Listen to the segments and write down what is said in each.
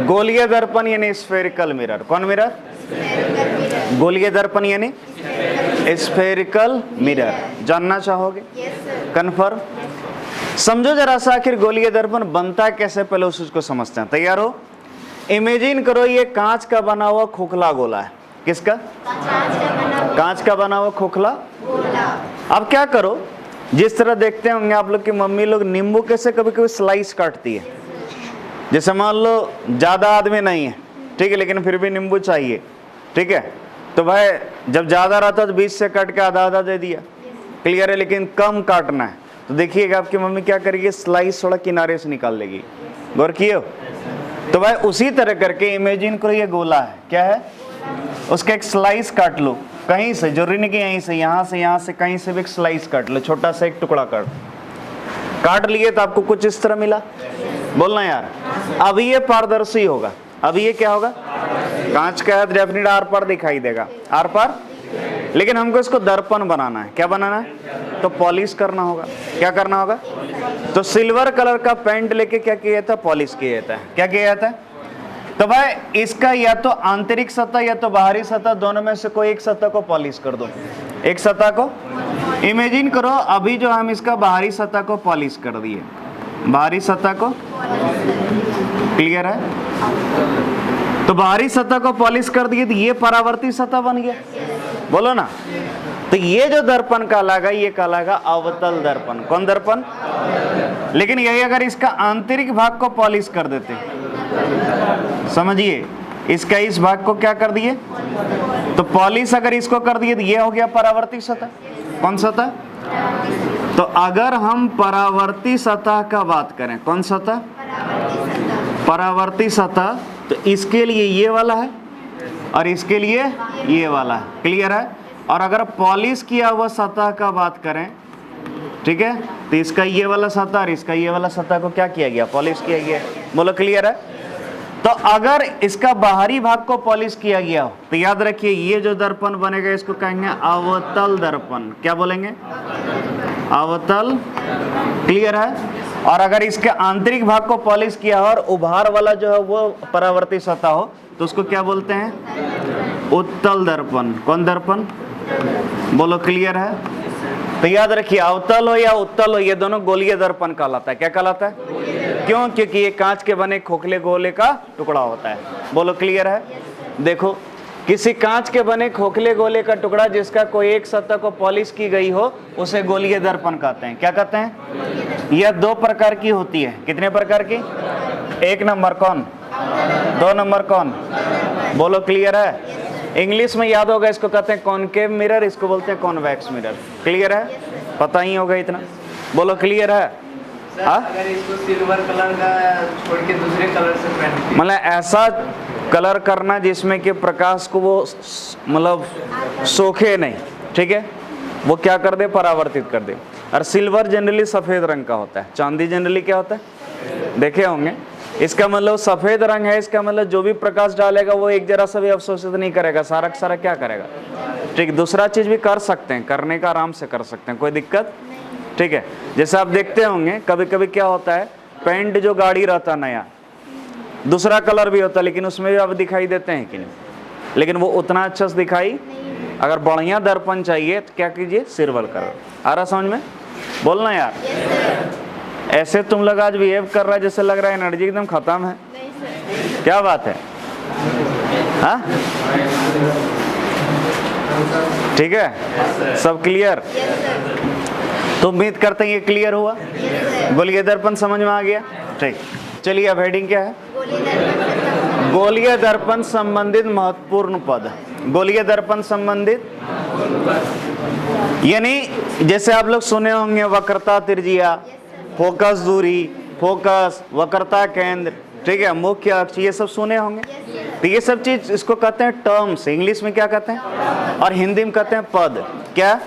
गोलीय दर्पण यानी स्फेरिकल मिरर। कौन मिरर? गोलीय दर्पण यानी स्फेरिकल मिरर। जानना चाहोगे? कन्फर्म? समझो जरा सा आखिर गोलीय दर्पण बनता कैसे, पहले उस चीज को समझते हैं। तैयार हो? इमेजिन करो ये कांच का बना हुआ खोखला गोला है। किसका? कांच का बना हुआ खोखला गोला। अब क्या करो, जिस तरह देखते होंगे आप लोग की मम्मी लोग नींबू कैसे कभी कभी स्लाइस काटती है। जैसे मान लो ज्यादा आदमी नहीं है, ठीक है, लेकिन फिर भी नींबू चाहिए, ठीक है, तो भाई जब ज्यादा रहता तो बीच से काट के आधा आधा दे दिया, क्लियर है। लेकिन कम काटना है तो देखिएगा आपकी मम्मी क्या करेगी, स्लाइस थोड़ा किनारे से निकाल लेगी। गौर किए हो? तो भाई उसी तरह करके इमेजिन करो ये गोला है, क्या है, उसका एक स्लाइस काट लो कहीं से, जरूरी नहीं कि यहीं से, यहाँ से कहीं से भी एक स्लाइस काट लो, छोटा सा एक टुकड़ा काट लिए तो आपको कुछ इस तरह मिला। बोलना यार। अब ये पारदर्शी होगा, अब ये क्या होगा, कांच का है, डेफिनेट आर पार दिखाई देगा, आर पार। लेकिन हमको इसको दर्पण बनाना है। क्या बनाना है? तो पॉलिश करना होगा। क्या करना होगा? तो सिल्वर कलर का पेंट लेके क्या किया जाता है, पॉलिश किया जाता है। क्या किया जाता है? तो भाई इसका या तो आंतरिक सतह या तो बाहरी सतह, दोनों में से कोई एक सतह को पॉलिश कर दो। एक सतह को इमेजिन करो, अभी जो हम इसका बाहरी सतह को पॉलिश कर दिए, बाहरी सतह को, क्लियर है? तो बाहरी सतह को पॉलिश कर दिए तो ये परावर्ती सतह बन गया। बोलो ना। तो ये जो दर्पण कहलाएगा, ये कहलाएगा अवतल दर्पण। कौन दर्पण? लेकिन यही अगर इसका आंतरिक भाग को पॉलिश कर देते, समझिए, इसका इस भाग को क्या कर दिए, तो पॉलिश अगर इसको कर दिए तो ये हो गया परावर्ती सतह। कौन सतह? तो अगर हम परावर्ती सतह का बात करें, कौन सतह? परावर्ती सतह। तो इसके लिए ये वाला है और इसके लिए ये वाला है, क्लियर है? और अगर पॉलिश किया हुआ सतह का बात करें, ठीक है, तो इसका ये वाला सतह और इसका ये वाला सतह को क्या किया गया, पॉलिश किया गया। बोलो क्लियर है? तो अगर इसका बाहरी भाग को पॉलिश किया गया हो तो याद रखिए ये जो दर्पण बनेगा इसको कहेंगे अवतल दर्पण। क्या बोलेंगे? अवतल, क्लियर है? और अगर इसके आंतरिक भाग को पॉलिश किया हो और उभार वाला जो है वो परावर्ती सतह हो तो उसको क्या बोलते हैं, उत्तल दर्पण। कौन दर्पण? बोलो क्लियर है? तो याद रखिए अवतल हो या उत्तल हो ये दोनों गोलीय दर्पण कहलाता है। क्या कहलाता है? क्यों? क्योंकि ये कांच के बने खोखले गोले का टुकड़ा होता है। बोलो क्लियर है? देखो किसी कांच के बने खोखले गोले का टुकड़ा जिसका कोई एक सतह को पॉलिश की गई हो उसे गोलीय दर्पण कहते हैं। क्या कहते हैं? यह दो प्रकार की होती है। कितने प्रकार की? एक नंबर कौन? दो नंबर कौन? बोलो क्लियर है? इंग्लिश में याद होगा, इसको कहते हैं कॉनकेव मिरर, इसको बोलते हैं कॉन्वेक्स मिरर। क्लियर है? पता ही होगा इतना। बोलो क्लियर है? अगर इसको सिल्वर कलर का छोड़ के दूसरे कलर से पेंट, मतलब ऐसा कलर करना जिसमें कि प्रकाश को वो मतलब सोखे नहीं, ठीक है, वो क्या कर दे, परावर्तित कर दे। और सिल्वर जनरली सफेद रंग का होता है, चांदी जनरली क्या होता है, देखे होंगे। इसका मतलब सफेद रंग है, इसका मतलब जो भी प्रकाश डालेगा वो एक जरा सा भी अवशोषित नहीं करेगा, सारा का सारा क्या करेगा, ठीक। दूसरा चीज भी कर सकते हैं, करने का आराम से कर सकते हैं, कोई दिक्कत, ठीक है। जैसे आप देखते होंगे कभी कभी क्या होता है, पेंट जो गाड़ी रहता नया दूसरा कलर भी होता है लेकिन उसमें भी आप दिखाई देते हैं कि नहीं, लेकिन वो उतना अच्छा से दिखाई, अगर बढ़िया दर्पण चाहिए तो क्या कीजिए, सिल्वर कलर। आ रहा समझ में? बोलना यार। ऐसे तुम लोग आज बिहेव कर रहा है जैसे लग रहा है एनर्जी एकदम खत्म है। क्या बात है? हाँ ठीक है, सब क्लियर? तो उम्मीद करते हैं ये क्लियर हुआ। गोलीय दर्पण समझ में आ गया, ठीक। चलिए अब हेडिंग क्या है, गोलीय दर्पण संबंधित महत्वपूर्ण पद। गोलीय दर्पण संबंधित यानी जैसे आप लोग सुने होंगे वक्रता त्रिज्या, फोकस दूरी, फोकस, वक्रता केंद्र, ठीक है, मुख्य अक्ष, ये सब सुने होंगे। तो ये सब चीज इसको कहते हैं टर्म्स, इंग्लिश में क्या कहते हैं और हिंदी में कहते हैं पद। क्या?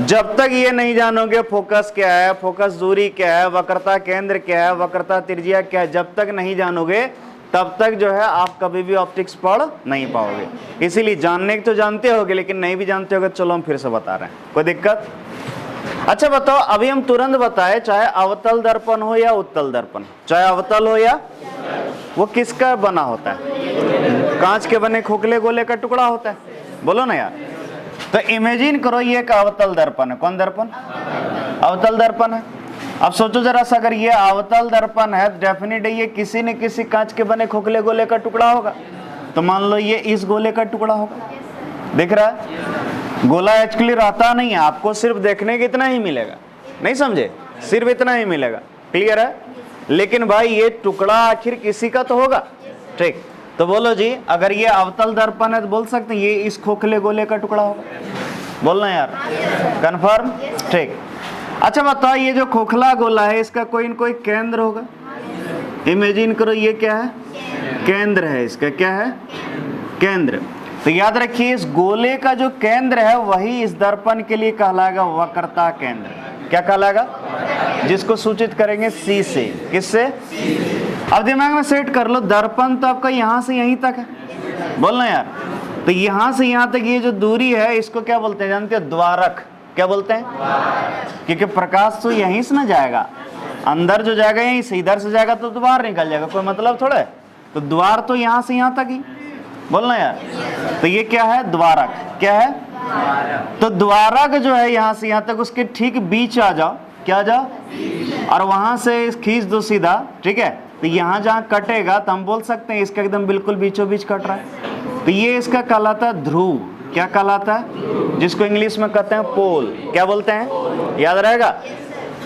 जब तक ये नहीं जानोगे फोकस क्या है, फोकस दूरी क्या है, वक्रता केंद्र क्या है, वक्रता त्रिज्या क्या है, जब तक नहीं जानोगे तब तक जो है आप कभी भी ऑप्टिक्स पढ़ नहीं पाओगे। इसीलिए जानने तो जानते होगे लेकिन नहीं भी जानते होगे, चलो हम फिर से बता रहे हैं, कोई दिक्कत? अच्छा बताओ, अभी हम तुरंत बताए, चाहे अवतल दर्पण हो या उत्तल दर्पण, चाहे अवतल हो या वो किसका बना होता है? कांच के बने खोखले गोले का टुकड़ा होता है। बोलो ना यार। तो इमेजिन करो ये एक अवतल दर्पण है। कौन दर्पण? अवतल दर्पण है। अब सोचो जरा सा, अगर ये अवतल दर्पण है, डेफिनेट ये किसी न किसी कांच के बने खोखले गोले का टुकड़ा होगा। तो मान लो ये इस गोले का टुकड़ा होगा। दिख रहा है? गोला एक्चुअली रहता नहीं है, आपको सिर्फ देखने के इतना ही मिलेगा। नहीं समझे? सिर्फ इतना ही मिलेगा। क्लियर है? लेकिन भाई ये टुकड़ा आखिर किसी का तो होगा। ठीक, तो बोलो जी, अगर ये अवतल दर्पण है तो बोल सकते हैं ये इस खोखले गोले का टुकड़ा होगा। बोलना यार, कंफर्म? ठीक। अच्छा बताओ, ये जो खोखला गोला है इसका कोई न कोई केंद्र होगा। इमेजिन करो ये क्या है? केंद्र है इसका। क्या है? केंद्र। तो याद रखिए, इस गोले का जो केंद्र है वही इस दर्पण के लिए कहलाएगा वक्रता केंद्र। क्या कहलाएगा? जिसको सूचित करेंगे सी से। किससे? अब दिमाग में सेट कर लो, दर्पण तो आपका यहां से यहीं तक है। बोलना यार। तो यहां से यहां तक ये जो दूरी है इसको क्या बोलते हैं जानते हो? द्वारक। क्या बोलते हैं? क्योंकि प्रकाश तो यहीं से ना जाएगा, अंदर जो जाएगा यहीं से, इधर से जाएगा तो द्वार निकल जाएगा। कोई मतलब थोड़ा है। तो द्वार तो यहां से यहां तक ही। बोलना यार। तो ये क्या है? द्वारक। क्या है? तो द्वारक जो है यहां से यहां तक, उसके ठीक बीच आ जाओ। क्या आ जाओ? और वहां से खींच दो सीधा। ठीक है? तो यहां जहां कटेगा तो हम बोल सकते हैं इसका एकदम बिल्कुल बीचों बीच कट रहा है। तो ये इसका कहलाता है ध्रुव। क्या कहलाता है? जिसको इंग्लिश में कहते हैं पोल। क्या बोलते हैं? याद रहेगा?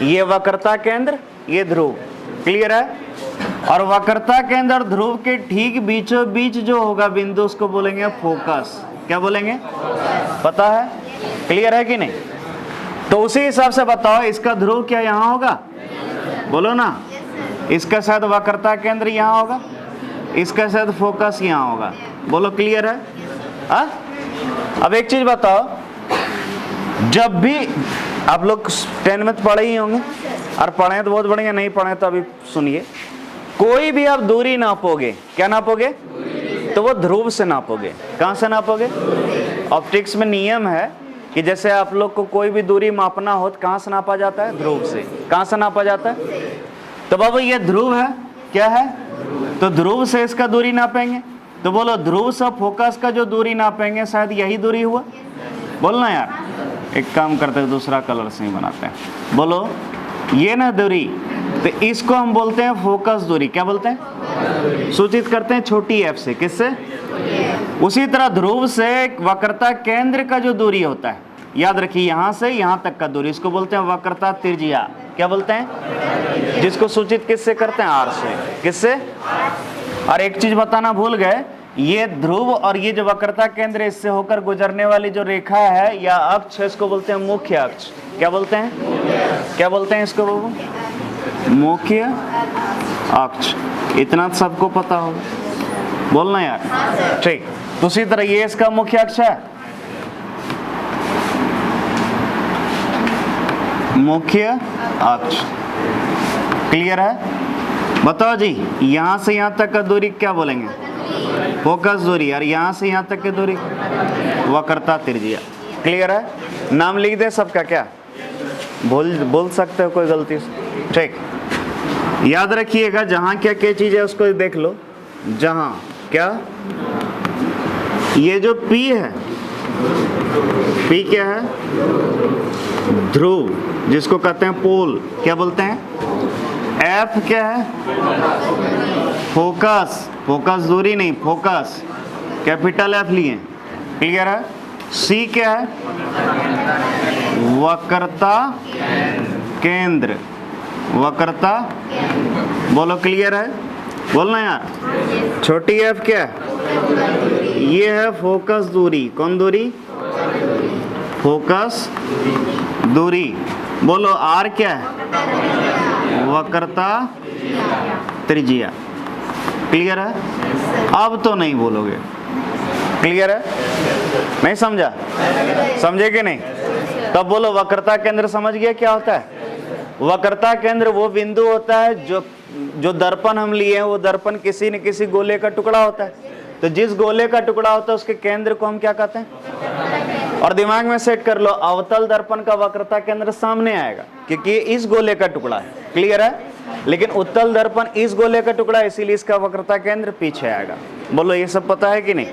ये वक्रता केंद्र, ये ध्रुव। क्लियर है? और वक्रता केंद्र और ध्रुव के ठीक बीचों बीच जो होगा बिंदु, उसको बोलेंगे फोकस। क्या बोलेंगे? पता है? क्लियर है कि नहीं? तो उसी हिसाब से बताओ, इसका ध्रुव क्या यहाँ होगा? बोलो ना। इसका शायद वक्रता केंद्र यहाँ होगा, इसका शायद फोकस यहाँ होगा। बोलो क्लियर है? हा? अब एक चीज बताओ, जब भी आप लोग 10 में पढ़े ही होंगे, और पढ़े तो बहुत बढ़िया, नहीं पढ़े तो अभी सुनिए। कोई भी आप दूरी नापोगे, क्या नापोगे? तो वो ध्रुव से नापोगे। कहां से नापोगे? ऑप्टिक्स में नियम है कि जैसे आप लोग को कोई भी दूरी मापना हो तो कहां से नापा जाता है? ध्रुव से। कहां से नापा जाता है? तो बाबू ये ध्रुव है। क्या है? तो ध्रुव से इसका दूरी नापेंगे। तो बोलो, ध्रुव से फोकस का जो दूरी नापेंगे शायद यही दूरी हुआ। बोलना यार। एक काम करते हैं, दूसरा कलर से ही बनाते हैं। बोलो, ये ना दूरी, तो इसको हम बोलते हैं फोकस दूरी। क्या बोलते हैं? सूचित करते हैं छोटी एफ से। किससे? उसी तरह ध्रुव से वक्रता केंद्र का जो दूरी होता है, याद रखिए यहां से यहां तक का दूरी, इसको बोलते हैं वक्रता त्रिज्या। क्या बोलते हैं? जिसको सूचित किससे करते हैं? आर से। किससे? और एक चीज बताना भूल गए, ये ध्रुव और ये जो वक्रता केंद्र इससे होकर गुजरने वाली जो रेखा है या अक्ष है, इसको बोलते हैं मुख्य अक्ष। क्या बोलते हैं? क्या बोलते हैं इसको बाबू? मुख्य अक्ष। इतना सबको पता होगा। बोलना यार। ठीक। तो उसी तरह ये इसका मुख्य अक्ष है, मुख्य अक्ष। क्लियर है? बताओ जी, यहां से यहां तक का दूरी क्या बोलेंगे? फोकस दूरी। और यहां से यहां तक की दूरी वक्रता त्रिज्या। क्लियर है? नाम लिख दे सबका। क्या बोल सकते हो कोई गलती से? ठीक। याद रखिएगा, जहां क्या क्या चीज है उसको देख लो। जहां क्या, ये जो P है, P क्या है? ध्रुव, जिसको कहते हैं पोल। क्या बोलते हैं? F क्या है? फोकस। फोकस दूरी नहीं, फोकस। कैपिटल F लिए। क्लियर है? C क्या है? वक्रता केंद्र। वक्रता। बोलो क्लियर है? बोलना यार। छोटी F क्या है? ये है फोकस दूरी। कौन दूरी? फोकस दूरी। बोलो R क्या है? वक्रता त्रिज्या। क्लियर है? अब तो नहीं बोलोगे। क्लियर है? नहीं समझा? समझे कि नहीं? तब बोलो, वक्रता केंद्र समझ गया क्या होता है? वक्रता केंद्र वो बिंदु होता है जो दर्पण हम लिए हैं, वो दर्पण किसी न किसी गोले का टुकड़ा होता है। तो जिस गोले का टुकड़ा होता है उसके केंद्र को हम क्या कहते हैं? और दिमाग में सेट कर लो, अवतल दर्पण का वक्रता केंद्र सामने आएगा क्योंकि ये इस गोले का टुकड़ा है। क्लियर है? लेकिन उत्तल दर्पण इस गोले का टुकड़ा है, इसीलिए इसका वक्रता केंद्र पीछे आएगा। बोलो ये सब पता है कि नहीं?